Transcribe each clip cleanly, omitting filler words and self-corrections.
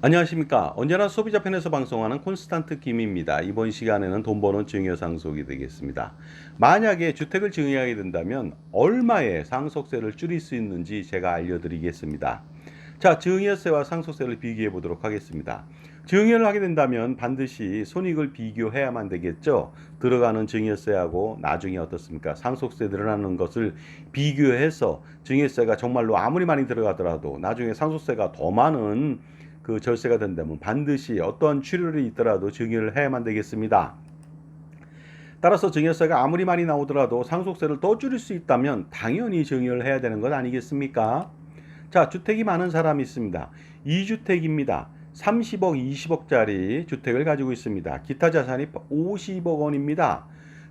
안녕하십니까. 언제나 소비자 편에서 방송하는 콘스탄트 김입니다. 이번 시간에는 돈 버는 증여 상속이 되겠습니다. 만약에 주택을 증여하게 된다면 얼마의 상속세를 줄일 수 있는지 제가 알려드리겠습니다. 자, 증여세와 상속세를 비교해 보도록 하겠습니다. 증여를 하게 된다면 반드시 손익을 비교해야만 되겠죠. 들어가는 증여세하고 나중에 어떻습니까? 상속세 늘어나는 것을 비교해서 증여세가 정말로 아무리 많이 들어가더라도 나중에 상속세가 더 많은 절세가 된다면 반드시 어떤 출혈이 있더라도 증여를 해야만 되겠습니다. 따라서 증여세가 아무리 많이 나오더라도 상속세를 더 줄일 수 있다면 당연히 증여를 해야 되는 것 아니겠습니까? 자, 주택이 많은 사람이 있습니다. 2주택입니다. 30억, 20억짜리 주택을 가지고 있습니다. 기타 자산이 50억 원입니다.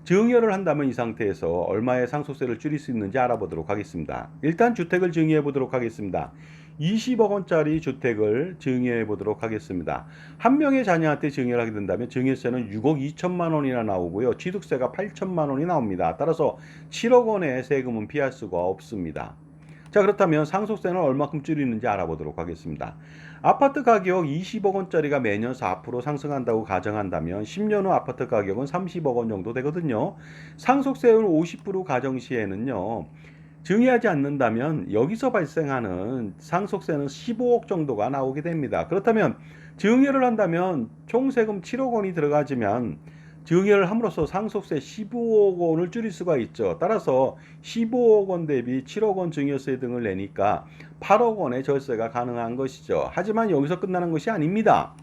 증여를 한다면 이 상태에서 얼마의 상속세를 줄일 수 있는지 알아보도록 하겠습니다. 일단 주택을 증여해 보도록 하겠습니다. 20억 원짜리 주택을 증여해 보도록 하겠습니다. 한 명의 자녀한테 증여를 하게 된다면 증여세는 6억 2천만 원이나 나오고요. 취득세가 8천만 원이 나옵니다. 따라서 7억 원의 세금은 피할 수가 없습니다. 자, 그렇다면 상속세는 얼마큼 줄이는지 알아보도록 하겠습니다. 아파트 가격 20억 원짜리가 매년 4% 상승한다고 가정한다면 10년 후 아파트 가격은 30억 원 정도 되거든요. 상속세율 50% 가정 시에는요. 증여하지 않는다면 여기서 발생하는 상속세는 15억 정도가 나오게 됩니다. 그렇다면 증여를 한다면 총 세금 7억 원이 들어가지만 증여를 함으로써 상속세 15억 원을 줄일 수가 있죠. 따라서 15억 원 대비 7억 원 증여세 등을 내니까 8억 원의 절세가 가능한 것이죠. 하지만 여기서 끝나는 것이 아닙니다.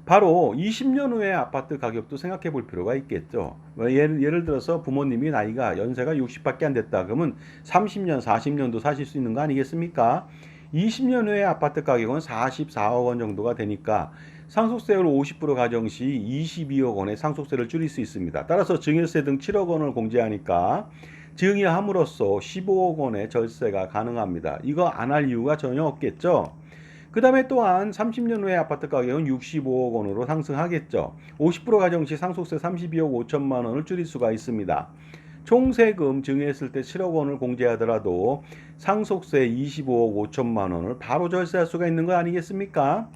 바로 20년 후의 아파트 가격도 생각해 볼 필요가 있겠죠. 예를 들어서 부모님이 나이가 연세가 60밖에 안 됐다 그러면 30년, 40년도 사실 수 있는 거 아니겠습니까? 20년 후의 아파트 가격은 44억 원 정도가 되니까 상속세율 50% 가정 시 22억 원의 상속세를 줄일 수 있습니다. 따라서 증여세 등 7억 원을 공제하니까 증여함으로써 15억 원의 절세가 가능합니다. 이거 안 할 이유가 전혀 없겠죠. 그 다음에 또한 30년 후에 아파트 가격은 65억 원으로 상승하겠죠. 50% 가정 시 상속세 32억 5천만 원을 줄일 수가 있습니다. 총 세금 증여했을 때 7억 원을 공제하더라도 상속세 25억 5천만 원을 바로 절세할 수가 있는 거 아니겠습니까?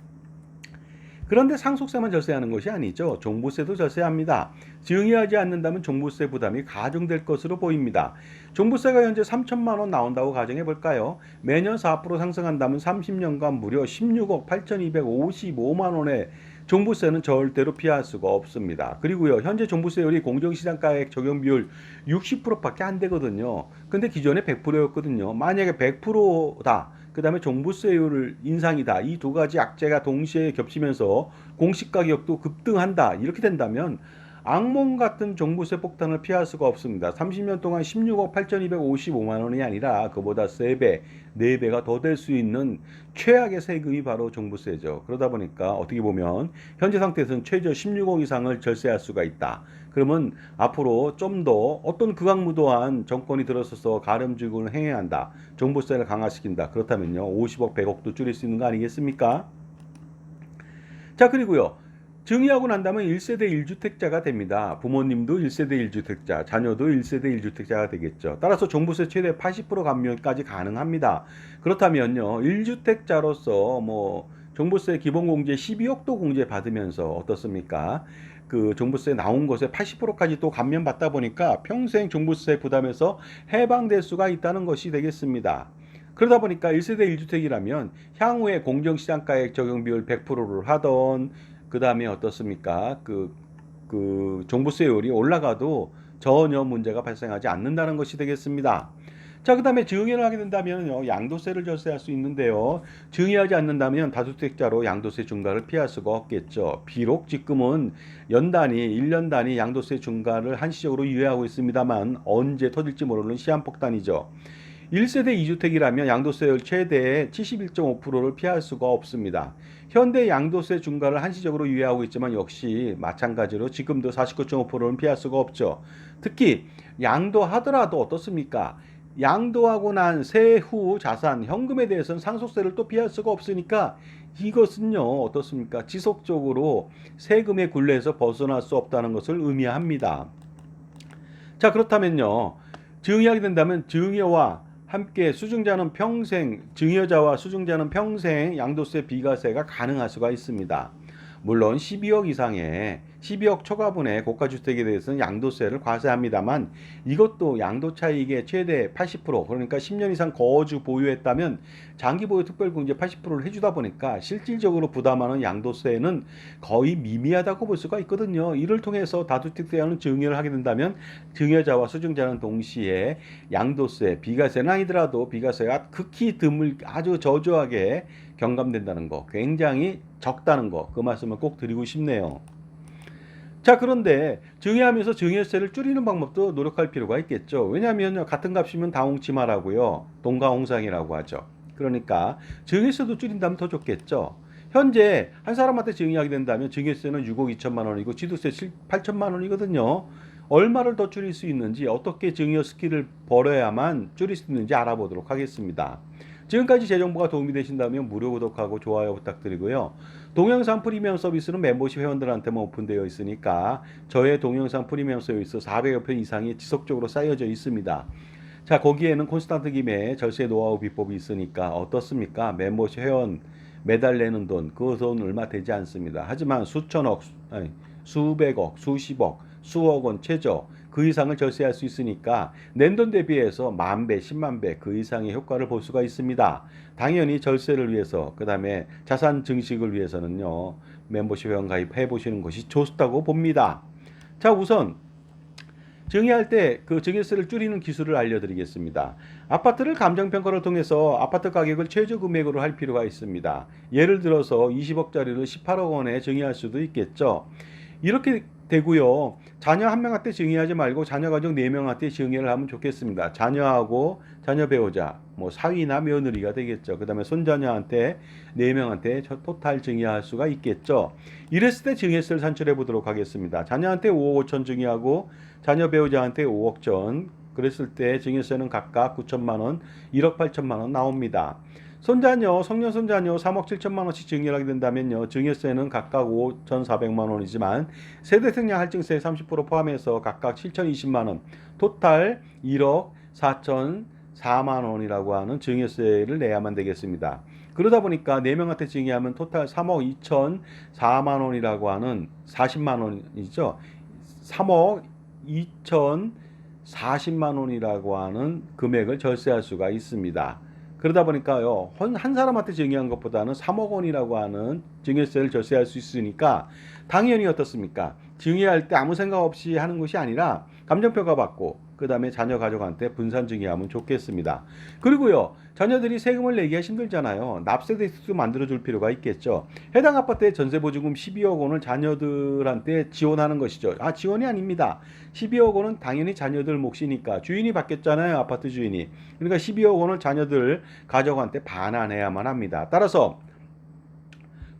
그런데 상속세만 절세하는 것이 아니죠. 종부세도 절세합니다. 증여하지 않는다면 종부세 부담이 가중될 것으로 보입니다. 종부세가 현재 3천만 원 나온다고 가정해 볼까요? 매년 4% 상승한다면 30년간 무려 16억 8,255만 원의 종부세는 절대로 피할 수가 없습니다. 그리고요, 현재 종부세율이 공정시장가액 적용 비율 60%밖에 안 되거든요. 근데 기존에 100%였거든요. 만약에 100%다. 그 다음에 종부세율 인상이다. 이 두 가지 악재가 동시에 겹치면서 공시가격도 급등한다. 이렇게 된다면 악몽 같은 종부세 폭탄을 피할 수가 없습니다. 30년 동안 16억 8,255만 원이 아니라 그보다 3배, 4배가 더 될 수 있는 최악의 세금이 바로 종부세죠. 그러다 보니까 어떻게 보면 현재 상태에서는 최저 16억 이상을 절세할 수가 있다. 그러면 앞으로 좀 더 어떤 극악무도한 정권이 들어서서 가름직을 행해야 한다. 종부세를 강화시킨다. 그렇다면요. 50억, 100억도 줄일 수 있는 거 아니겠습니까? 자, 그리고요. 증여하고 난 다음에 1세대 1주택자가 됩니다. 부모님도 1세대 1주택자, 자녀도 1세대 1주택자가 되겠죠. 따라서 종부세 최대 80% 감면까지 가능합니다. 그렇다면요. 1주택자로서 종부세 기본공제 12억도 공제 받으면서 어떻습니까? 그 종부세 나온 것에 80%까지 또 감면받다 보니까 평생 종부세 부담에서 해방될 수가 있다는 것이 되겠습니다. 그러다 보니까 1세대 1주택이라면 향후에 공정시장가액 적용 비율 100%를 하던 그 다음에 어떻습니까? 종부세율이 올라가도 전혀 문제가 발생하지 않는다는 것이 되겠습니다. 자, 그 다음에 증여를 하게 된다면 양도세를 절세할 수 있는데요. 증여하지 않는다면 다주택자로 양도세 중과를 피할 수가 없겠죠. 비록 지금은 연 단위, 1년 단위 양도세 중과를 한시적으로 유예하고 있습니다만 언제 터질지 모르는 시한폭탄이죠. 1세대 2주택이라면 양도세율 최대 71.5%를 피할 수가 없습니다. 현대 양도세 중과를 한시적으로 유예하고 있지만 역시 마찬가지로 지금도 49.5%는 피할 수가 없죠. 특히 양도하더라도 어떻습니까? 양도하고 난 세후 자산, 현금에 대해서는 상속세를 또 피할 수가 없으니까 이것은요, 어떻습니까? 지속적으로 세금의 굴레에서 벗어날 수 없다는 것을 의미합니다. 자, 그렇다면요. 증여하게 된다면 증여와 함께 수증자는 평생 증여자와 수증자는 평생 양도세 비과세가 가능할 수가 있습니다. 물론 12억 이상의 12억 초과분의 고가주택에 대해서는 양도세를 과세합니다만 이것도 양도차익의 최대 80% 그러니까 10년 이상 거주 보유했다면 장기보유 특별공제 80%를 해주다 보니까 실질적으로 부담하는 양도세는 거의 미미하다고 볼 수가 있거든요. 이를 통해서 다주택자는 증여를 하게 된다면 증여자와 수증자는 동시에 양도세, 비과세는 아니더라도 비과세가 극히 드물 아주 저조하게 경감된다는 거, 굉장히 적다는 거, 그 말씀을 꼭 드리고 싶네요. 자, 그런데 증여하면서 증여세를 줄이는 방법도 노력할 필요가 있겠죠. 왜냐하면 같은 값이면 다홍치마라고요. 동가홍상이라고 하죠. 그러니까 증여세도 줄인다면 더 좋겠죠. 현재 한 사람한테 증여하게 된다면 증여세는 6억 2천만 원이고 취득세 8천만 원이거든요. 얼마를 더 줄일 수 있는지 어떻게 증여 스킬을 벌여야만 줄일 수 있는지 알아보도록 하겠습니다. 지금까지 제 정보가 도움이 되신다면 무료 구독하고 좋아요 부탁드리고요. 동영상 프리미엄 서비스는 멤버십 회원들한테만 오픈되어 있으니까 저의 동영상 프리미엄 서비스 400여 편 이상이 지속적으로 쌓여져 있습니다. 자, 거기에는 콘스탄트 김의 절세 노하우 비법이 있으니까 어떻습니까? 멤버십 회원 매달 내는 돈, 그 돈 얼마 되지 않습니다. 하지만 수천억, 아니, 수백억, 수십억, 수억 원 최저 그 이상을 절세할 수 있으니까 낸 돈 대비해서 만배, 10만배 그 이상의 효과를 볼 수가 있습니다. 당연히 절세를 위해서 그 다음에 자산 증식을 위해서는요. 멤버십 회원 가입해 보시는 것이 좋다고 봅니다. 자, 우선 증여할 때 그 증여세를 줄이는 기술을 알려드리겠습니다. 아파트를 감정평가를 통해서 아파트 가격을 최저 금액으로 할 필요가 있습니다. 예를 들어서 20억짜리를 18억 원에 증여할 수도 있겠죠. 이렇게 되고요. 자녀 한 명한테 증여하지 말고 자녀 가족 4명한테 증여를 하면 좋겠습니다. 자녀하고 자녀 배우자, 뭐 사위나 며느리가 되겠죠. 그 다음에 손자녀한테 4명한테 토탈 증여할 수가 있겠죠. 이랬을 때 증여세를 산출해 보도록 하겠습니다. 자녀한테 5억 5천 증여하고 자녀 배우자한테 5억 전, 그랬을 때 증여세는 각각 9천만 원, 1억 8천만 원 나옵니다. 손자녀, 성년 손자녀 3억 7천만 원씩 증여하게 된다면요. 증여세는 각각 5,400만 원이지만 세대sek량 할증세 30% 포함해서 각각 7,020만 원, 토탈 1억 4,004만 원이라고 하는 증여세를 내야만 되겠습니다. 그러다 보니까 4명한테 증여하면 토탈 3억 2,004만 원이라고 하는 40만 원이죠. 3억 2,040만 원이라고 하는 금액을 절세할 수가 있습니다. 그러다 보니까요, 한 사람한테 증여한 것보다는 3억 원이라고 하는 증여세를 절세할 수 있으니까 당연히 어떻습니까? 증여할 때 아무 생각 없이 하는 것이 아니라 감정평가 받고 그 다음에 자녀 가족한테 분산 증여하면 좋겠습니다. 그리고요, 자녀들이 세금을 내기가 힘들잖아요. 납세 대책도 만들어줄 필요가 있겠죠. 해당 아파트의 전세보증금 12억 원을 자녀들한테 지원하는 것이죠. 아, 지원이 아닙니다. 12억 원은 당연히 자녀들 몫이니까 주인이 받겠잖아요. 아파트 주인이. 그러니까 12억 원을 자녀들 가족한테 반환해야만 합니다. 따라서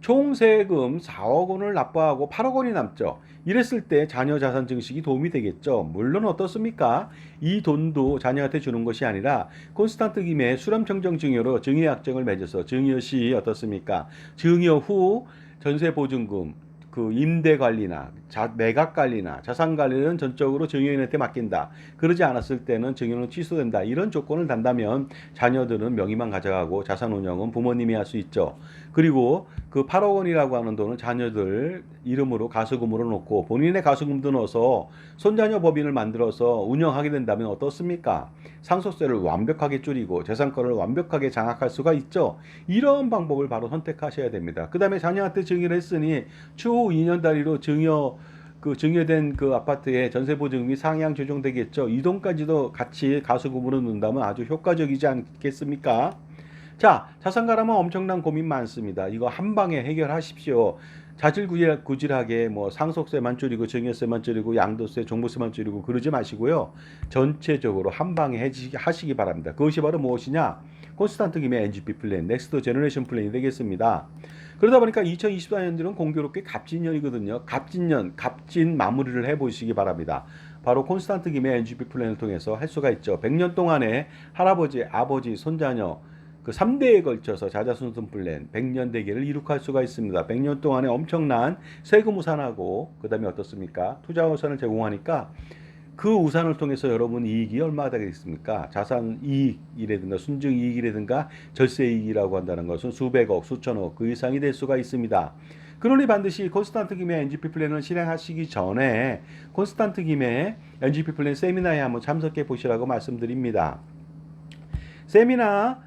총 세금 4억 원을 납부하고 8억 원이 남죠. 이랬을 때 자녀 자산 증식이 도움이 되겠죠. 물론 어떻습니까? 이 돈도 자녀한테 주는 것이 아니라 콘스탄트 김의 수렴청정 증여로 증여약정을 맺어서 증여 시 어떻습니까? 증여 후 전세보증금, 그 임대 관리나 매각 관리나 자산 관리는 전적으로 증여인한테 맡긴다. 그러지 않았을 때는 증여는 취소된다. 이런 조건을 단다면 자녀들은 명의만 가져가고 자산 운영은 부모님이 할 수 있죠. 그리고 그 8억 원이라고 하는 돈은 자녀들 이름으로 가수금으로 놓고 본인의 가수금도 넣어서 손자녀 법인을 만들어서 운영하게 된다면 어떻습니까? 상속세를 완벽하게 줄이고 재산권을 완벽하게 장악할 수가 있죠. 이런 방법을 바로 선택하셔야 됩니다. 그 다음에 자녀한테 증여를 했으니 추후 2년 단위로 증여된 그 아파트의 전세보증금이 상향 조정되겠죠. 이 돈까지도 같이 가수금으로 넣는다면 아주 효과적이지 않겠습니까? 자, 자산가라면 엄청난 고민 많습니다. 이거 한 방에 해결하십시오. 자질구질하게 뭐 상속세만 줄이고 증여세만 줄이고 양도세, 종부세만 줄이고 그러지 마시고요. 전체적으로 한 방에 하시기 바랍니다. 그것이 바로 무엇이냐? 콘스탄트 김의 NGP 플랜, 넥스트 제너레이션 플랜이 되겠습니다. 그러다 보니까 2024년들은 공교롭게 갑진년이거든요. 갑진 마무리를 해보시기 바랍니다. 바로 콘스탄트 김의 NGP 플랜을 통해서 할 수가 있죠. 100년 동안에 할아버지, 아버지, 손자녀 그 3대에 걸쳐서 자자손손 플랜 100년 대계를 이룩할 수가 있습니다. 100년 동안에 엄청난 세금 우산하고 그 다음에 어떻습니까? 투자 우산을 제공하니까 그 우산을 통해서 여러분 이익이 얼마나 되겠습니까? 자산 이익이라든가 순증 이익이라든가 절세 이익이라고 한다는 것은 수백억, 수천억 그 이상이 될 수가 있습니다. 그러니 반드시 콘스탄트 김의 NGP 플랜을 실행하시기 전에 콘스탄트 김의 NGP 플랜 세미나에 한번 참석해 보시라고 말씀드립니다. 세미나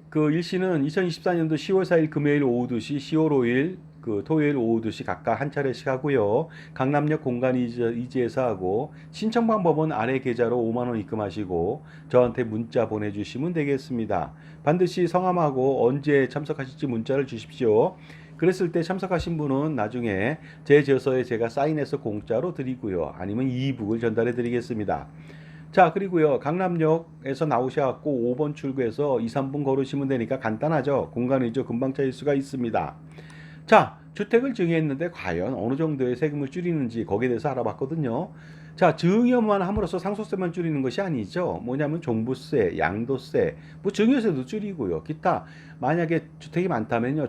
그 일시는 2024년도 10월 4일 금요일 오후 2시, 10월 5일 그 토요일 오후 2시 각각 한 차례씩 하고요. 강남역 공간 이지에서 하고 신청 방법은 아래 계좌로 5만 원 입금하시고 저한테 문자 보내주시면 되겠습니다. 반드시 성함하고 언제 참석하실지 문자를 주십시오. 그랬을 때 참석하신 분은 나중에 제 저서에 제가 사인해서 공짜로 드리고요. 아니면 이북을 전달해 드리겠습니다. 자, 그리고요. 강남역에서 나오셔갖고 5번 출구에서 2, 3분 걸으시면 되니까 간단하죠. 공간이죠. 금방 찾을 수가 있습니다. 자, 주택을 증여했는데 과연 어느 정도의 세금을 줄이는지 거기에 대해서 알아봤거든요. 자, 증여만 함으로써 상속세만 줄이는 것이 아니죠. 뭐냐면 종부세, 양도세, 뭐 증여세도 줄이고요. 기타 만약에 주택이 많다면요.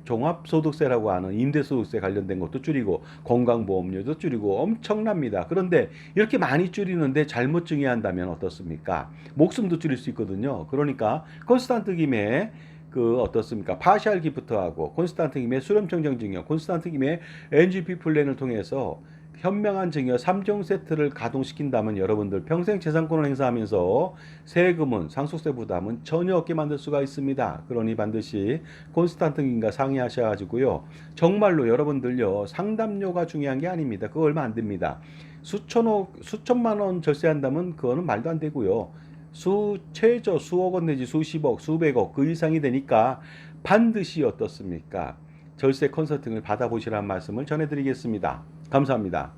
종합소득세라고 하는 임대소득세 관련된 것도 줄이고 건강보험료도 줄이고 엄청납니다. 그런데 이렇게 많이 줄이는데 잘못 증여한다면 어떻습니까? 목숨도 줄일 수 있거든요. 그러니까 콘스탄트 김에 그 어떻습니까? 파셜 기프트하고 콘스탄트 김의 수렴청정 증여, 콘스탄트 김의 NGP 플랜을 통해서 현명한 증여 3종 세트를 가동시킨다면 여러분들 평생 재산권을 행사하면서 세금은 상속세 부담은 전혀 없게 만들 수가 있습니다. 그러니 반드시 콘스탄트 김과 상의하셔가지고요. 정말로 여러분들요. 상담료가 중요한 게 아닙니다. 그거 얼마 안 됩니다. 수천만 원 절세한다면 그거는 말도 안 되고요. 최저 수억 원 내지 수십억, 수백억 그 이상이 되니까 반드시 어떻습니까? 절세 컨설팅을 받아보시라는 말씀을 전해드리겠습니다. 감사합니다.